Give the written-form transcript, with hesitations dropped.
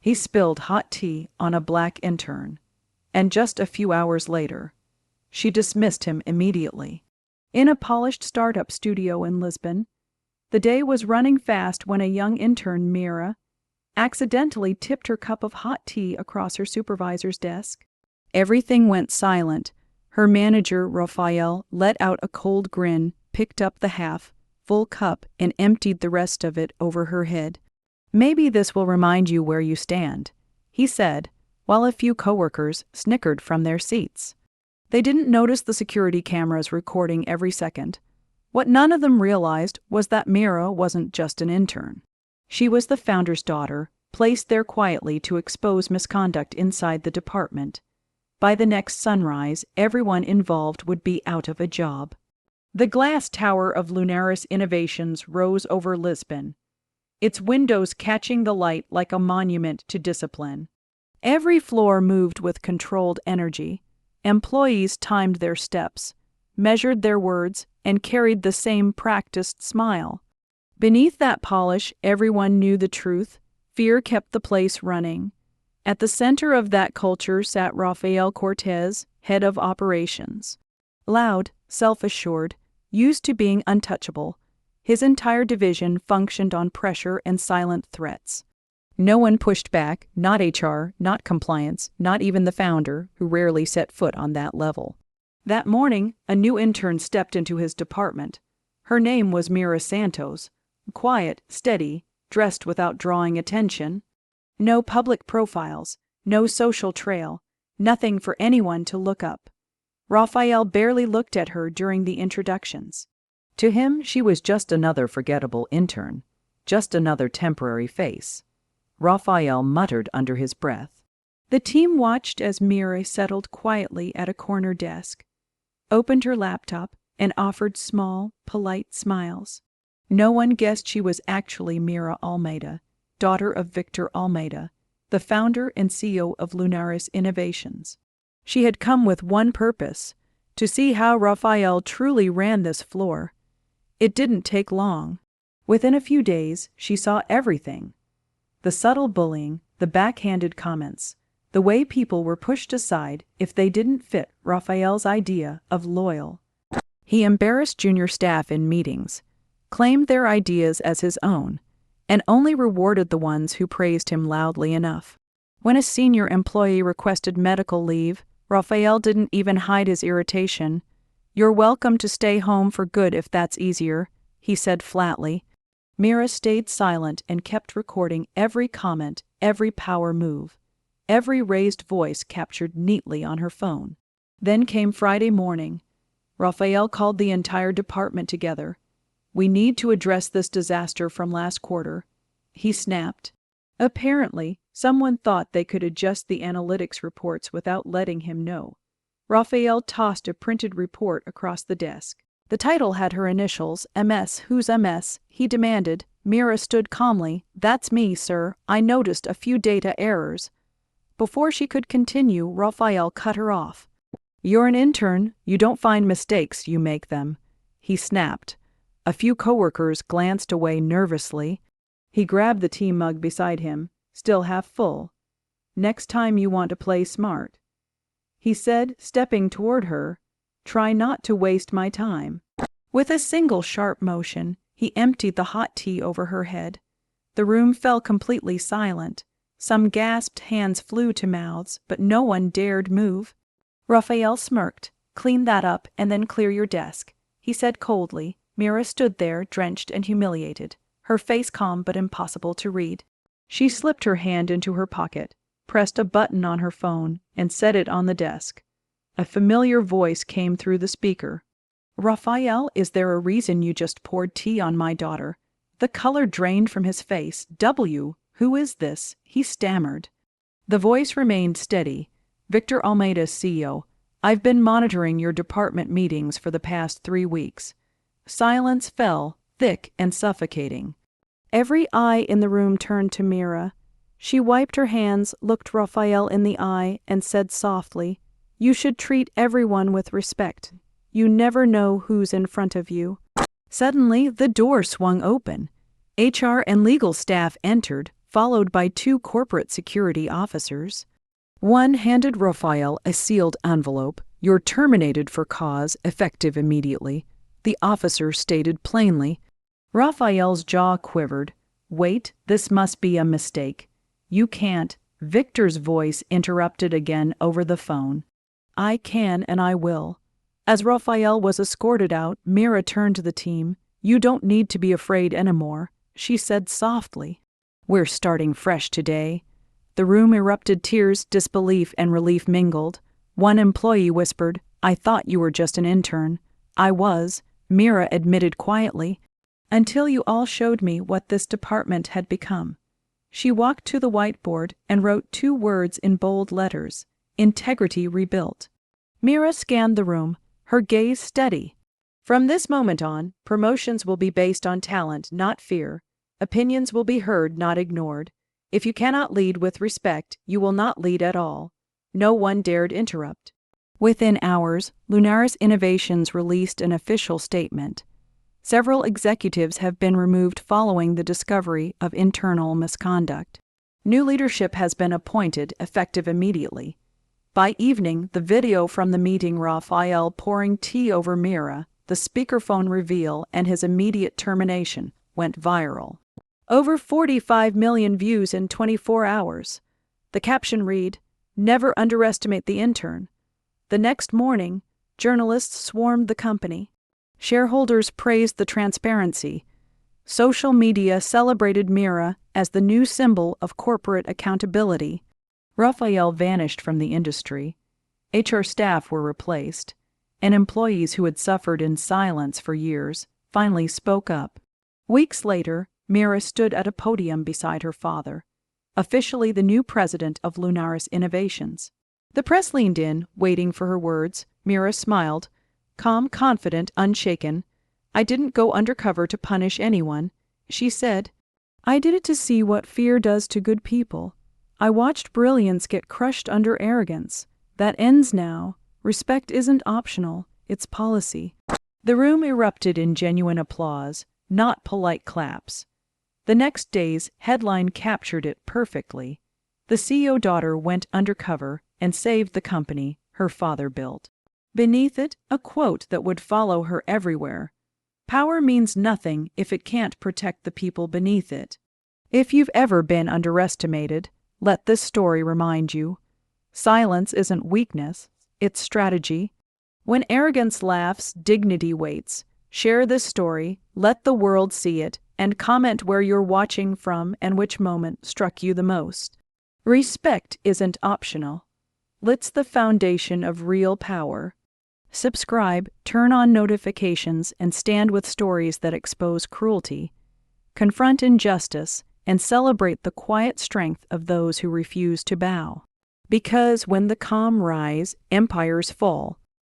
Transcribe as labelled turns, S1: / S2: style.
S1: He spilled hot tea on a black intern, and just a few hours later, she dismissed him immediately. In a polished startup studio in Lisbon, the day was running fast when a young intern, Mira, accidentally tipped her cup of hot tea across her supervisor's desk. Everything went silent. Her manager, Rafael, let out a cold grin, picked up the half-full cup, and emptied the rest of it over her head. "Maybe this will remind you where you stand," he said, while a few coworkers snickered from their seats. They didn't notice the security cameras recording every second. What none of them realized was that Mira wasn't just an intern. She was the founder's daughter, placed there quietly to expose misconduct inside the department. By the next sunrise, everyone involved would be out of a job. The glass tower of Lunaris Innovations rose over Lisbon, its windows catching the light like a monument to discipline. Every floor moved with controlled energy. Employees timed their steps, measured their words, and carried the same practiced smile. Beneath that polish, everyone knew the truth. Fear kept the place running. At the center of that culture sat Rafael Cortez, head of operations. Loud, self-assured, used to being untouchable, his entire division functioned on pressure and silent threats. No one pushed back, not HR, not compliance, not even the founder, who rarely set foot on that level. That morning, a new intern stepped into his department. Her name was Mira Santos. Quiet, steady, dressed without drawing attention. No public profiles, no social trail, nothing for anyone to look up. Rafael barely looked at her during the introductions. To him, she was just another forgettable intern, just another temporary face. Rafael muttered under his breath. The team watched as Mira settled quietly at a corner desk, opened her laptop, and offered small, polite smiles. No one guessed she was actually Mira Almeida, daughter of Victor Almeida, the founder and CEO of Lunaris Innovations. She had come with one purpose: to see how Rafael truly ran this floor. It didn't take long. Within a few days, she saw everything. The subtle bullying, the backhanded comments, the way people were pushed aside if they didn't fit Rafael's idea of loyal. He embarrassed junior staff in meetings, claimed their ideas as his own, and only rewarded the ones who praised him loudly enough. When a senior employee requested medical leave, Rafael didn't even hide his irritation. "You're welcome to stay home for good if that's easier," he said flatly. Mira stayed silent and kept recording every comment, every power move, every raised voice captured neatly on her phone. Then came Friday morning. Rafael called the entire department together. "We need to address this disaster from last quarter," he snapped. Apparently, someone thought they could adjust the analytics reports without letting him know. Rafael tossed a printed report across the desk. The title had her initials, MS. "Who's MS?" he demanded. Mira stood calmly. "That's me, sir. I noticed a few data errors." Before she could continue, Rafael cut her off. "You're an intern. You don't find mistakes, you make them," he snapped. A few coworkers glanced away nervously. He grabbed the tea mug beside him, still half full. "Next time you want to play smart," he said, stepping toward her, "try not to waste my time." With a single sharp motion, he emptied the hot tea over her head. The room fell completely silent. Some gasped, hands flew to mouths, but no one dared move. Rafael smirked. "Clean that up and then clear your desk," he said coldly. Mira stood there, drenched and humiliated, her face calm but impossible to read. She slipped her hand into her pocket, pressed a button on her phone, and set it on the desk. A familiar voice came through the speaker. "Rafael, is there a reason you just poured tea on my daughter?" The color drained from his face. Who is this?" he stammered. The voice remained steady. "Victor Almeida, CEO. I've been monitoring your department meetings for the past 3 weeks." Silence fell, thick and suffocating. Every eye in the room turned to Mira. She wiped her hands, looked Rafael in the eye, and said softly, "You should treat everyone with respect. You never know who's in front of you." Suddenly, the door swung open. HR and legal staff entered, followed by 2 corporate security officers. One handed Rafael a sealed envelope. "You're terminated for cause, effective immediately," the officer stated plainly. Rafael's jaw quivered. "Wait, this must be a mistake. You can't." Victor's voice interrupted again over the phone. "I can and I will." As Rafael was escorted out, Mira turned to the team. "You don't need to be afraid anymore," she said softly. "We're starting fresh today." The room erupted. Tears, disbelief, and relief mingled. One employee whispered, "I thought you were just an intern." "I was," Mira admitted quietly, "until you all showed me what this department had become." She walked to the whiteboard and wrote 2 words in bold letters: "Integrity rebuilt." Mira scanned the room, her gaze steady. "From this moment on, promotions will be based on talent, not fear. Opinions will be heard, not ignored. If you cannot lead with respect, you will not lead at all." No one dared interrupt. Within hours, Lunaris Innovations released an official statement. Several executives have been removed following the discovery of internal misconduct. New leadership has been appointed, effective immediately. By evening, the video from the meeting, Rafael pouring tea over Mira, the speakerphone reveal, and his immediate termination, went viral. Over 45 million views in 24 hours. The caption read, "Never underestimate the intern." The next morning, journalists swarmed the company. Shareholders praised the transparency. Social media celebrated Mira as the new symbol of corporate accountability. Rafael vanished from the industry. HR staff were replaced, and employees who had suffered in silence for years finally spoke up. Weeks later, Mira stood at a podium beside her father, officially the new president of Lunaris Innovations. The press leaned in, waiting for her words. Mira smiled, calm, confident, unshaken. "I didn't go undercover to punish anyone," she said. "I did it to see what fear does to good people. I watched brilliance get crushed under arrogance. That ends now. Respect isn't optional, it's policy." The room erupted in genuine applause, not polite claps. The next day's headline captured it perfectly. The CEO daughter went undercover and saved the company her father built. Beneath it, a quote that would follow her everywhere: "Power means nothing if it can't protect the people beneath it." If you've ever been underestimated, let this story remind you. Silence isn't weakness, it's strategy. When arrogance laughs, dignity waits. Share this story, let the world see it, and comment where you're watching from and which moment struck you the most. Respect isn't optional. It's the foundation of real power. Subscribe, turn on notifications, and stand with stories that expose cruelty. Confront injustice and celebrate the quiet strength of those who refuse to bow. Because when the calm rise, empires fall.